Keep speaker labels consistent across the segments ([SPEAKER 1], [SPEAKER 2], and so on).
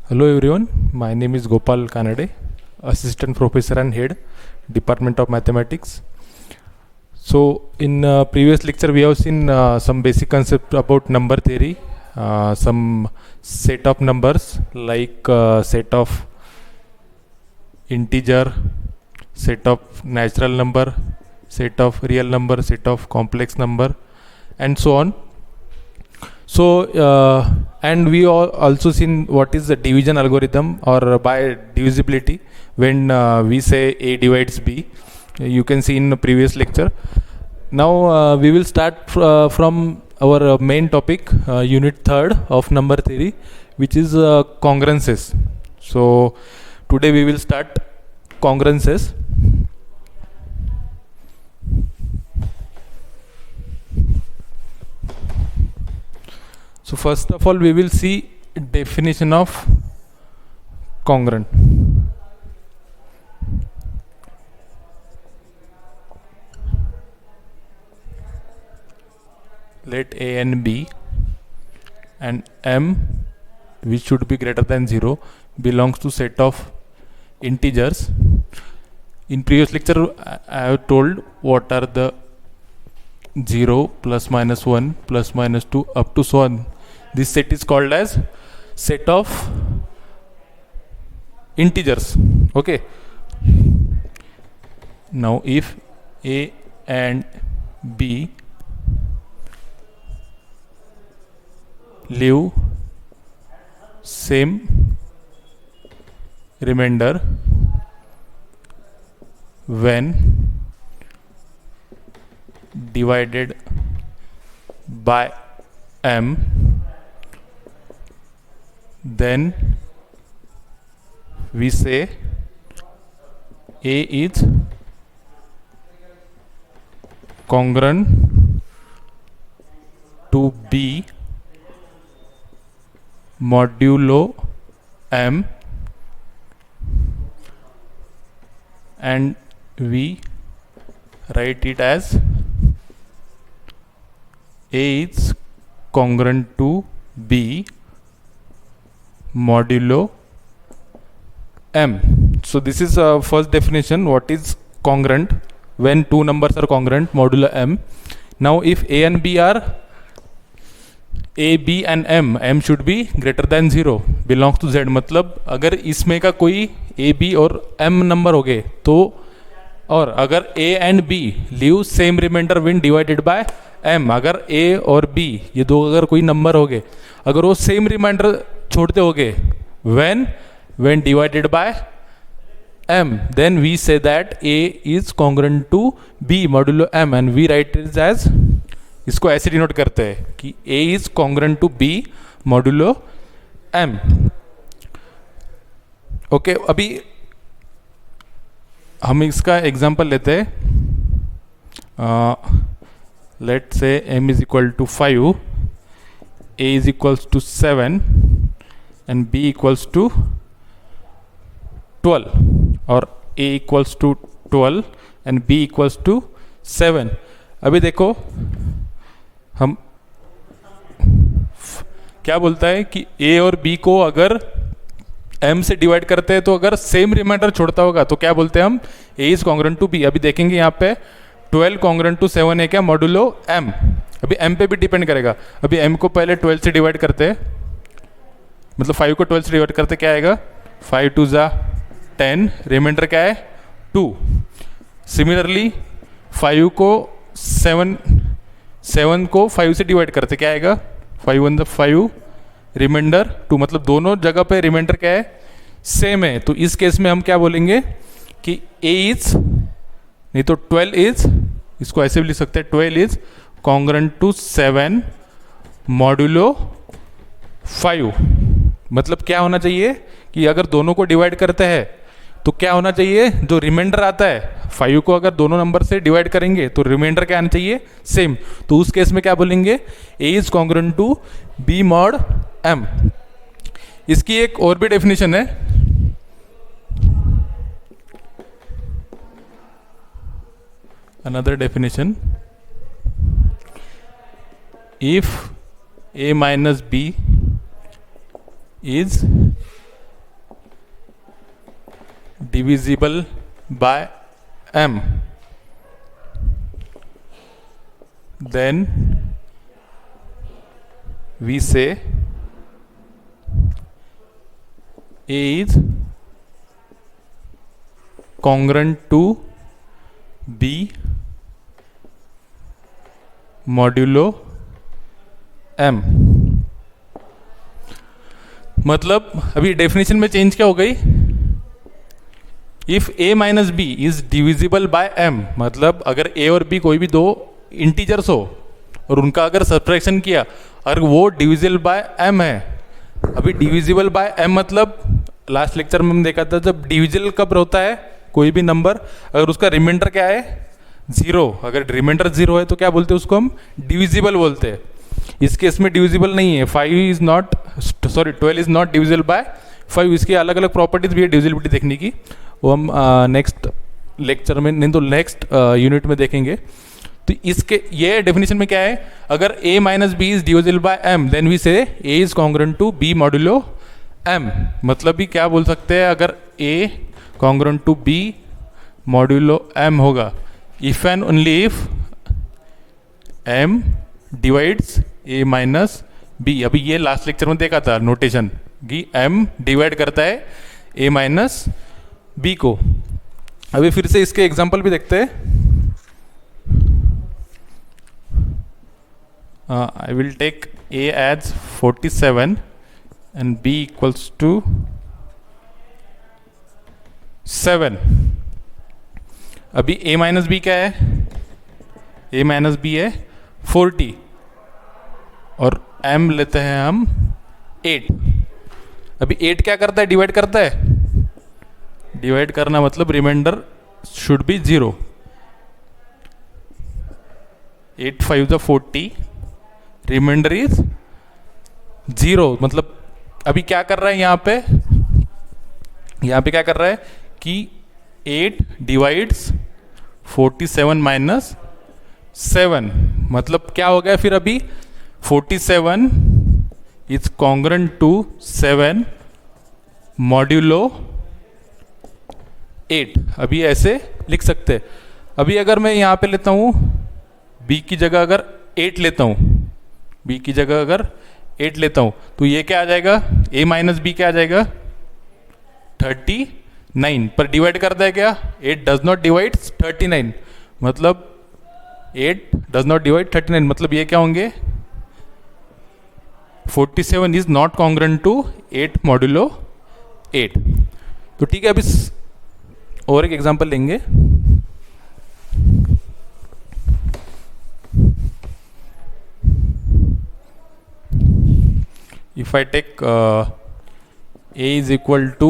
[SPEAKER 1] Hello everyone, my name is Gopal Kanade, Assistant Professor and Head, Department of Mathematics. So in previous lecture we have seen some basic concept about number theory, some set of numbers like set of integer, set of natural number, set of real number, set of complex number, and so on. So and we also seen what is the division algorithm or by divisibility when we say A divides B. You can see in the previous lecture. Now we will start from our main topic, unit 3rd of number theory, which is congruences. So today we will start congruences. So first of all we will see definition of congruent. Let A and B and M, which should be greater than 0, belongs to set of integers. In previous lecture I have told what are the 0, plus minus 1, plus minus 2 up to so on. This set is called as set of integers. Okay. Now if A and B leave same remainder when divided by M, then we say A is congruent to B modulo M, and we write it as A is congruent to B modulo M. So this is first definition, what is congruent, when two numbers are congruent, modulo M. Now if A and B are A, B and M should be greater than 0, belongs to Z. मतलब अगर इसमें का कोई A, B और M number हो गए तो, और अगर A and B leave same remainder when divided by M, अगर A और B ये दो अगर कोई नंबर हो गए, अगर वो सेम रिमाइंडर छोड़ते हो गए when divided by M, then we say that A is congruent to B modulo M, and we write it as, इसको ऐसे डिनोट करते हैं कि A is congruent to B modulo M. Okay, अभी हम इसका एग्जांपल लेते हैं. लेट से M is equal to 5, A is equals to 7 and B equals to 12, और A equals to 12 and B equals to 7. अभी देखो हम क्या बोलता है कि A और B को अगर M से डिवाइड करते हैं तो अगर सेम रिमाइंडर छोड़ता होगा तो क्या बोलते हैं हम, A is congruent to B. अभी देखेंगे यहाँ पे 12 कॉन्ग्रुएंट टू 7 है क्या, मॉडुलो M. अभी M पे भी डिपेंड करेगा. अभी M को पहले 12 से डिवाइड करते हैं, मतलब 5 को 12 से डिवाइड करते क्या आएगा, 5 2 जा 10, रिमाइंडर क्या है 2. सिमिलरली 5 को 7 को 5 से डिवाइड करते क्या आएगा, 5 1 5, रिमाइंडर 2. मतलब दोनों जगह पे रिमाइंडर क्या है, सेम है. तो इस केस में हम क्या बोलेंगे कि A इज, नहीं तो 12 इज, इसको ऐसे भी लिख सकते हैं, 12 इज कॉन्ग्रुएंट टू 7 मॉड्यूलो 5. मतलब क्या होना चाहिए कि अगर दोनों को डिवाइड करते हैं तो क्या होना चाहिए, जो रिमाइंडर आता है 5 को अगर दोनों नंबर से डिवाइड करेंगे तो रिमाइंडर क्या आना चाहिए, सेम. तो उस केस में क्या बोलेंगे, A is congruent to B mod M. इसकी एक और भी डेफिनेशन है, another definition, if A minus B is divisible by m, then we say A is congruent to B modulo m. मतलब अभी डेफिनेशन में चेंज क्या हो गई? If a minus b is divisible by m, मतलब अगर a और b कोई भी दो इंटीजर्स हो और उनका अगर सब्ट्रैक्शन किया और वो डिविजिबल बाय m है. अभी डिविजिबल बाय m मतलब लास्ट लेक्चर में हम देखा था जब डिविजिबल कब होता है कोई भी नंबर, अगर उसका रिमाइंडर क्या है? जीरो. अगर रिमाइंडर जीरो है तो क्या बोलते हैं उसको? हम डिविजिबल बोलते हैं. इस केस में डिविजिबल नहीं है. 12 इज नॉट डिविजिबल बाय 5. इसकी अलग अलग प्रॉपर्टीज भी है डिविजिबिलिटी देखने की, वो हम नेक्स्ट लेक्चर में नहीं तो नेक्स्ट यूनिट में देखेंगे. तो इसके ये डेफिनेशन में क्या है? अगर a minus b is divisible by m then we say a is congruent to b modulo m. मतलब भी क्या बोल सकते हैं? अगर a congruent to b modulo m होगा if and only if m divides a minus b. अभी ये लास्ट लेक्चर में देखा था नोटेशन कि m डिवाइड करता है a माइनस b को. अभी फिर से इसके एग्जांपल भी देखते हैं. I will take a as 47 and b equals to 7. अभी a माइनस बी क्या है? a माइनस बी है 40 और m लेते हैं हम 8. अभी 8 क्या करता है? डिवाइड करता है. डिवाइड करना मतलब remainder should be 0. 8 5 40, remainder is 0. मतलब अभी क्या कर रहा है यहाँ पे? यहाँ पे क्या कर रहा है कि 8 डिवाइड्स 47 माइनस 7. मतलब क्या हो गया फिर? अभी 47 इज कॉन्ग्रुएंट टू 7 मॉड्यूलो 8. अभी ऐसे लिख सकते हैं. अभी अगर मैं यहाँ पे लेता हूँ b की जगह अगर 8 लेता हूँ, b की जगह अगर 8 लेता हूँ तो ये क्या आ जाएगा? a माइनस बी क्या आ जाएगा? 39. पर डिवाइड करता है क्या? 8 डज नॉट डिवाइड 39. मतलब 8 डज नॉट डिवाइड 39. मतलब ये क्या होंगे? 47 is not congruent to 8 modulo 8. तो ठीक है, अभी और एक एग्जांपल लेंगे. If I take a is equal to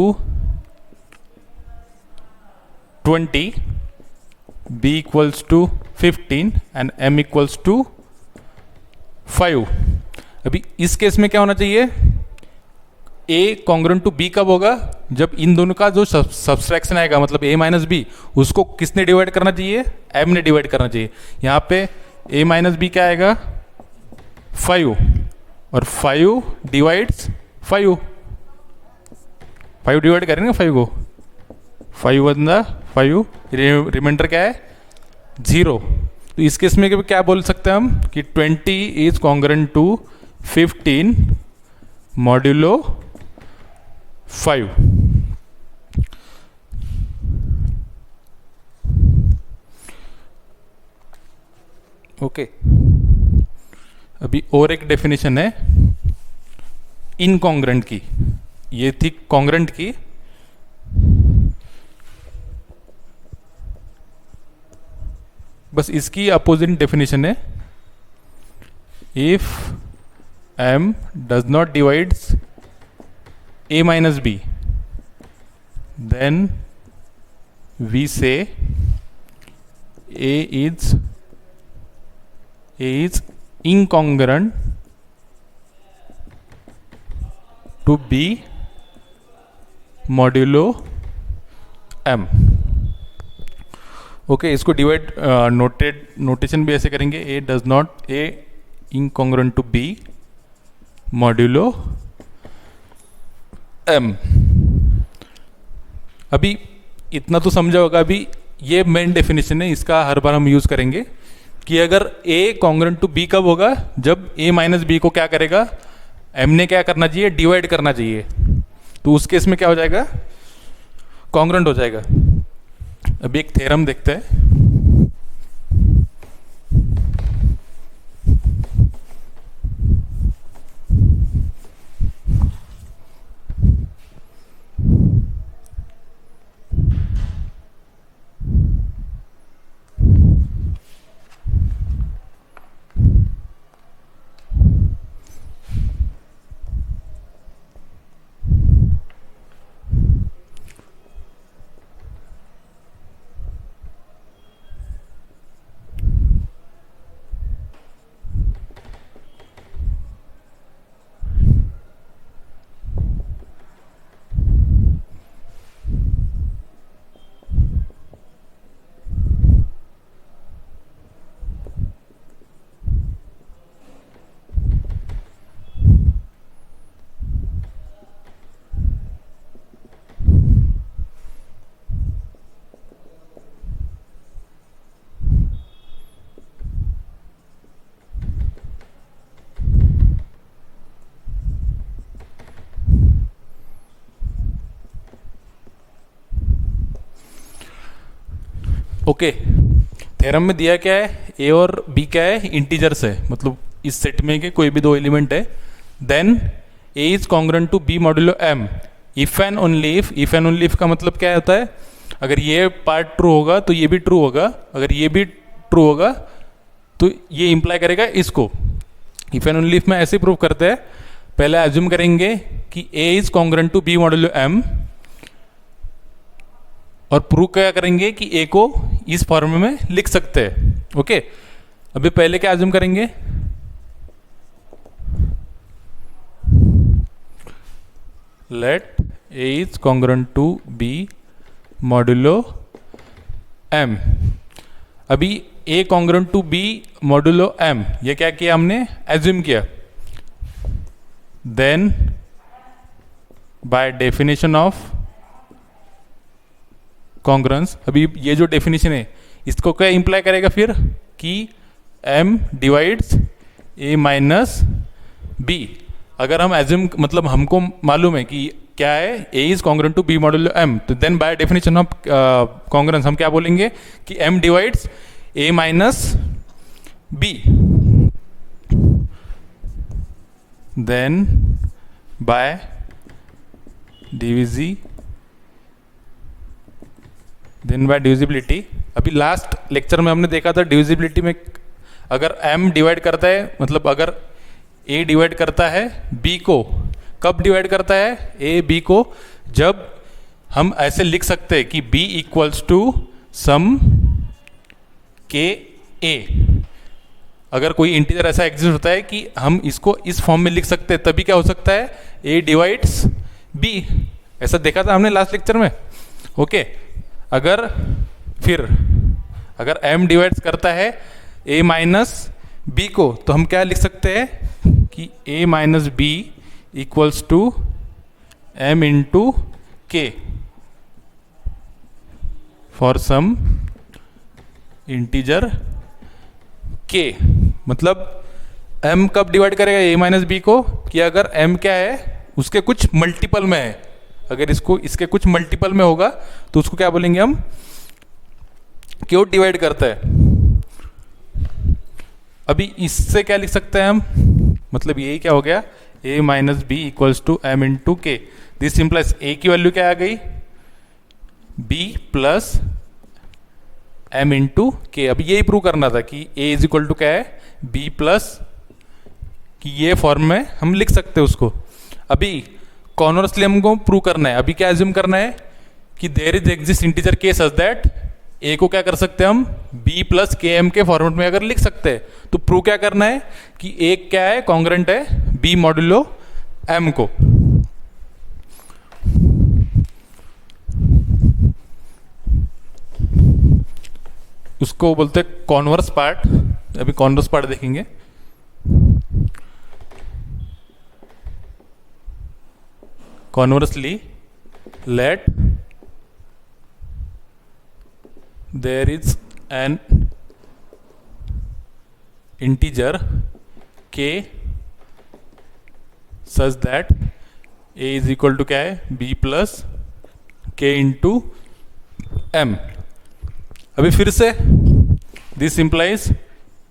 [SPEAKER 1] 20, b equals to 15 and m equals to 5. अभी इस केस में क्या होना चाहिए? a कॉन्ग्रुएंट टू b कब होगा? जब इन दोनों का जो सब्सट्रैक्शन आएगा, मतलब a माइनस बी, उसको किसने डिवाइड करना चाहिए? m ने डिवाइड करना चाहिए. यहाँ पे a माइनस बी क्या आएगा? 5 और 5 डिवाइड्स 5. 5 डिवाइड करेंगे 5 को. 5 वन 5, रिमाइंडर क्या है? 0. तो इस केस में क्या बोल सकते हैं हम कि 20 is congruent to 15 modulo 5. Okay. अभी और एक डेफिनेशन है इनकॉन्ग्रेंट की. ये थी कॉन्ग्रेंट की. बस इसकी अपोजिट डेफिनेशन है. If m does not divides a minus b then we say a is incongruent to b modulo m. Okay, इसको डिवाइड नोटेशन भी ऐसे करेंगे. a does not a incongruent to b modulo m. अभी इतना तो समझा होगा अभी, ये मेन डेफिनेशन है, इसका हर बार हम यूज़ करेंगे कि अगर ए कॉन्ग्रेंट टू बी कब होगा, जब ए माइनस बी को क्या करेगा, एम ने क्या करना चाहिए, डिवाइड करना चाहिए, तो उस केस में क्या हो जाएगा, कॉन्ग्रेंट हो जाएगा। अभी एक थ्योरम देखते हैं। ओके, थ्योरम में दिया क्या है, ए और बी क्या है, इंटीजर्स है, मतलब इस सेट में के कोई भी दो एलिमेंट है। Then a is congruent to B modulo m if and only if. If and only if का मतलब क्या होता है, अगर ये पार्ट ट्रू होगा तो ये भी ट्रू होगा, अगर ये भी ट्रू होगा तो ये इंप्लाई करेगा इसको। इफ एंड ओनली इफ में ऐसे प्रूव करते हैं, पहले एज्यूम करेंगे कि A is congruent to B modulo M, और प्रूव क्या करेंगे कि ए को इस फॉर्म में लिख सकते हैं। ओके, अभी पहले क्या एज्यूम करेंगे, let A is congruent to B modulo M. अभी A congruent to B modulo M, ये क्या किया हमने, एज्यूम किया। Then by definition of congruence, अभी ये जो डेफिनेशन है इसको क्या इंप्लाई करेगा फिर, कि m divides a minus b. अगर हम एज्यूम, मतलब हमको मालूम है कि क्या है, a is congruent to b modulo m, तो then by definition of congruence हम क्या बोलेंगे कि m divides a minus b। Then by डिविजी, देन बाय डिविजिबिलिटी। अभी लास्ट लेक्चर में हमने देखा था डिविजिबिलिटी में अगर m डिवाइड करता है, मतलब अगर a डिवाइड करता है b को, कब डिवाइड करता है a b को, जब हम ऐसे लिख सकते हैं कि b इक्वल्स टू सम के a। अगर कोई इंटीजर ऐसा एग्जिस्ट होता है कि हम इसको इस फॉर्म में लिख सकते हैं, तभी क्या हो सकता है, a डिवाइड्स b। ऐसा देखा था हमने लास्ट लेक्चर में। ओके, अगर फिर अगर m डिवाइड्स करता है a माइनस बी को, तो हम क्या लिख सकते हैं कि a minus b equals to m into k for some integer k। मतलब m कब डिवाइड करेगा a माइनस बी को, कि अगर m क्या है, उसके कुछ मल्टीपल में है। अगर इसको इसके कुछ मल्टीपल में होगा तो उसको क्या बोलेंगे हम, क्यों डिवाइड करता है। अभी इससे क्या लिख सकते हैं हम, मतलब यही क्या हो गया, a minus b equals to m into k. This implies a की वैल्यू क्या आ गई, b प्लस m इंटू के। अभी यही प्रूव करना था कि a इज इक्वल टू क्या है, b प्लस, कि ये फॉर्म में हम लिख सकते हैं उसको। अभी कॉन्वर्सली हमको प्रूव करना है। अभी क्या एज्यूम करना है कि there is exist integer k such that ए को क्या कर सकते हैं हम, b प्लस के एम के फॉर्मेट में अगर लिख सकते हैं, तो प्रूव क्या करना है कि ए क्या है, कॉन्ग्रेंट है b मॉड्यूलो m को। उसको बोलते हैं कॉन्वर्स पार्ट। अभी कॉन्वर्स पार्ट देखेंगे। Conversely, let there is an integer k such that a is equal to क्या है b plus k into m. अभी फिर से this implies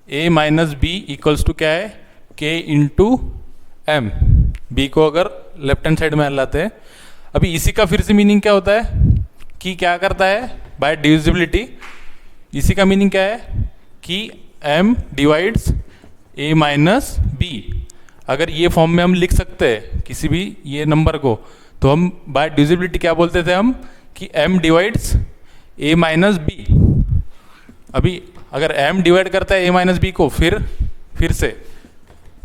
[SPEAKER 1] a minus b equals to क्या है k इंटू एम. b को अगर लेफ्ट हैंड साइड में लाते हैं, अभी इसी का फिर से मीनिंग क्या होता है कि क्या करता है बाय डिविजिबिलिटी. इसी का मीनिंग क्या है कि m divides a minus b. अगर ये फॉर्म में हम लिख सकते हैं किसी भी ये नंबर को, तो हम बाय डिविजिबिलिटी क्या बोलते थे हम कि m divides a minus b. अभी अगर m डिवाइड करता है a माइनस बी को, फिर से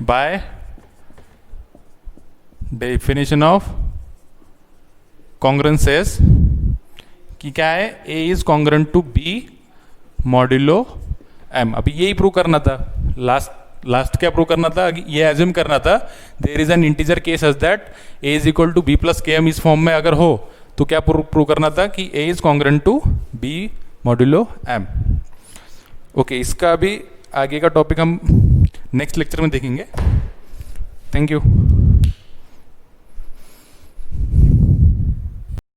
[SPEAKER 1] by definition of congruence says कि क्या है a is congruent to b modulo m. अभी यही प्रूव करना था. लास्ट क्या प्रूव करना था, ये एज्यूम करना था there is an integer k such that a is equal to b plus k m. इस फॉर्म में अगर हो तो क्या प्रूव करना था कि a is congruent to b modulo m. Okay, इसका अभी आगे का टॉपिक हम नेक्स्ट लेक्चर में देखेंगे. Thank you.